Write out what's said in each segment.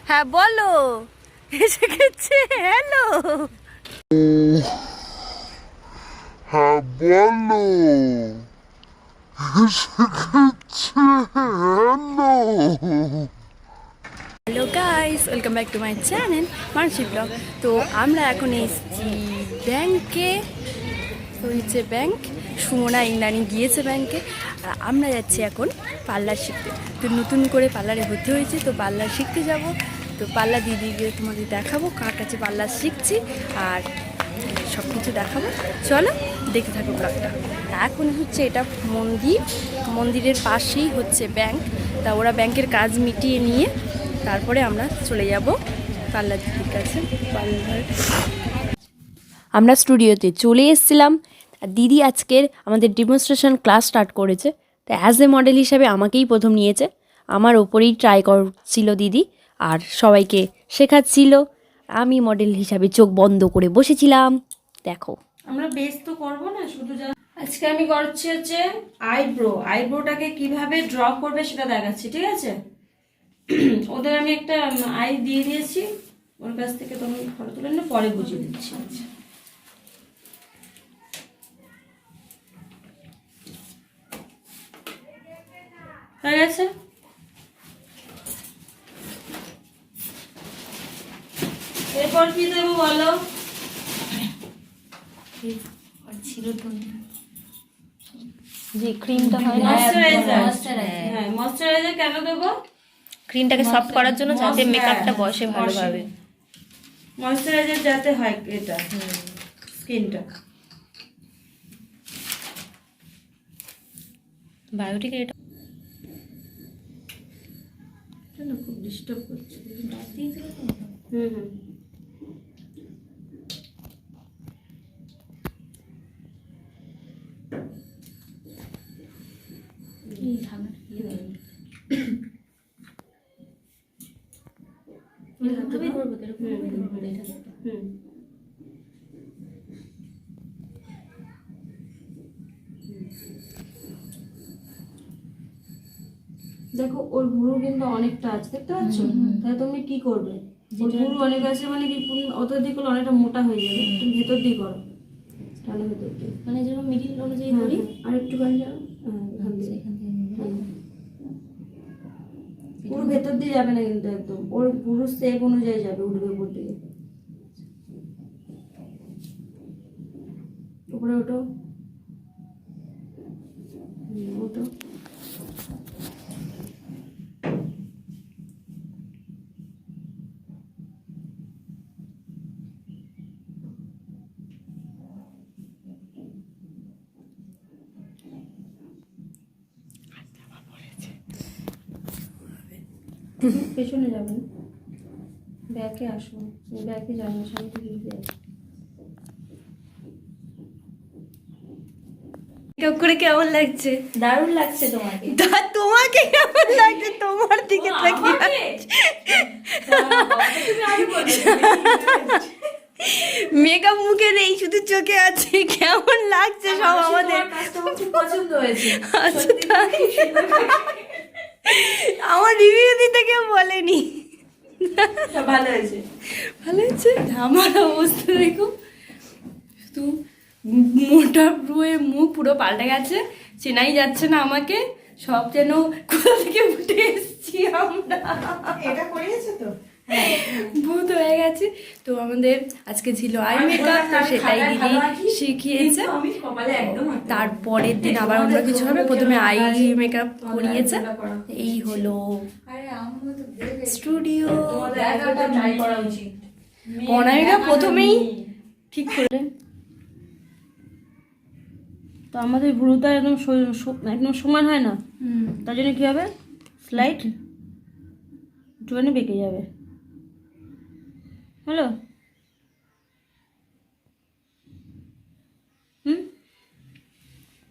হ্যাঁ বলো, এসে গেছে। হ্যালো, হ্যাঁ বলো, hello. Hello guys, welcome back to my channel Mansi blog. তো আমরা এখন এসেছি ব্যাংকে। তো হচ্ছে ব্যাংক, সুমনা ইন্দ্রাণী গিয়েছে ব্যাংকে, আর আমরা যাচ্ছি এখন পার্লার শিখতে। তো নতুন করে পার্লারে ভর্তি হয়েছে, তো পার্লার শিখতে যাব। তো পার্লার দিদিকে তোমাদের দেখাবো কার কাছে পার্লার শিখছি, আর সব কিছু দেখাবো। চলো দেখতে থাকো ব্লগটা। এখন হচ্ছে এটা মন্দির, মন্দিরের পাশেই হচ্ছে ব্যাংক। তা ওরা ব্যাংকের কাজ মিটিয়ে নিয়ে তারপরে আমরা চলে যাব পার্লার দিদির কাছে। পার্লার আমরা স্টুডিওতে চলে এসেছিলাম, আর দিদি আজকের আমাদের ডেমনস্ট্রেশন ক্লাস স্টার্ট করেছে। তো অ্যাজ এ মডেল হিসাবে আমাকেই প্রথম নিয়েছে, আমার ওপরেই ট্রাই করছিল দিদি, আর সবাইকে শেখাচ্ছিল। আমি মডেল হিসাবে চোখ বন্ধ করে বসেছিলাম। দেখো, আমরা বেস তো করবো না, শুধু আজকে আমি করছি হচ্ছে আইব্রোটাকে কিভাবে ড্র করবে সেটা দেখাচ্ছি, ঠিক আছে? ওদের আমি একটা আই দিয়ে দিয়েছি, ওর কাছ থেকে তুমি ফটো তুলে না, পরে বুঝিয়ে দিচ্ছি। হয়ে গেছে? এরপর কি দেবো বলো? যে ক্রিমটা হয় না, হ্যাঁ, ময়শ্চারাইজার কেন দেবো? ক্রিমটাকে সফট করার জন্য, যাতে মেকআপটা বসে ভালোভাবে। ময়শ্চারাইজার যাতে হয় এটা স্কিনটা। বায়োটিক এটা খুব ডিস্টার্ব করছে। হুম। দেখো ওর ভুরু কিন্তু অনেকটা আছে, দেখতে পাচ্ছ? তাহলে তুমি কি করবে? ওর ভুরু অনেক আছে মানে কি, অত দিক করলে অনেকটা মোটা হয়ে যাবে। তুমি ভেতর দিয়ে করো, তাহলে ভেতর দিয়ে মানে যেরকম মিডিল অনুযায়ী করি। আর একটু গান যাও, পুরো ভেতর দিয়ে যাবে না কিন্তু, একদম ওর পুরো শেপ অনুযায়ী যাবে, উঠবে উপর দিকে। উপরে ওঠো, ওঠো। পেছনে যাবেন, ব্যাকে আসুন, ব্যাকে যান, সামনে থেকে আসুন। মেকআপ করে কেমন লাগছে? দারুণ লাগছে তোমাকে। তোমাকে কেমন লাগছে? তোমার দিকে তাকিয়ে মেকআপ মুখে নেই, শুধু চোখে আছে। কেমন লাগছে সব আমাদের? খুব পছন্দ হয়েছে। আচ্ছা তাই? আমার রিভিউ দিতে কেউ বলেনি। ভালো হয়েছে, ভালো হয়েছে। আমার অবস্থা দেখো, শুধু মোটা রুয়ে মুখ পুরো পাল্টে গেছে, চেনাই যাচ্ছে না আমাকে। সব যেন কোথা থেকে উঠে এসেছি আমরা। এটা করিয়েছে তো, ভূত হয়ে গেছে। তো আমাদের আজকে ছিল আই মেকআপ, তো সেটাই দিদি শিখিয়েছে। তারপরের দিন আবার অন্য কিছু হবে, প্রথমে আই মেকআপ করিয়েছে। এই হলো স্টুডিও। অনামিকা প্রথমেই ঠিক করলেন। তো আমাদের ভুরুটা একদম একদম সমান হয় না, তার জন্য কি হবে, স্লাইড একটুখানি বেঁকে যাবে। হ্যালো,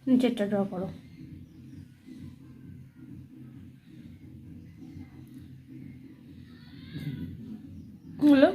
নিচেরটা ড্র করো। হলো,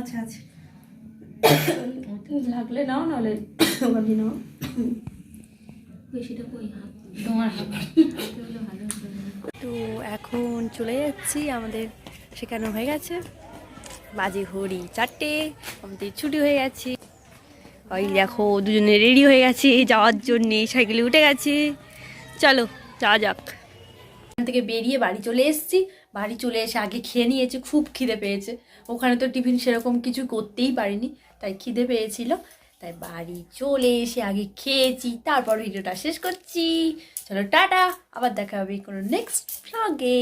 আচ্ছা আচ্ছা লাগলে নাও, নাহলে ওখান দিয়ে নাও। বেশিটা কই হাত তোমার হাত হলে ভালো হতো। তো এখন চলে যাচ্ছি, আমাদের শেখানো হয়ে গেছে, বাজে ঘড়ি 4টে, আমাদের ছুটি হয়ে গেছে। ওই দেখো দুজনে রেডি হয়ে গেছে যাওয়ার জন্যে, সাইকেলে উঠে গেছে। চলো যাওয়া যাক। ওখান থেকে বেরিয়ে বাড়ি চলে এসেছি। বাড়ি চলে এসে আগে খেয়ে নিয়েছি, খুব খিদে পেয়েছে। ওখানে তো টিফিন সেরকম কিছু করতেই পারিনি, তাই খিদে পেয়েছিল, তাই বাড়ি চলে এসে আগে খেয়েছি, তারপর ভিডিওটা শেষ করছি। চলো টাটা, আবার দেখা হবে কোনো নেক্সট ভ্লগে।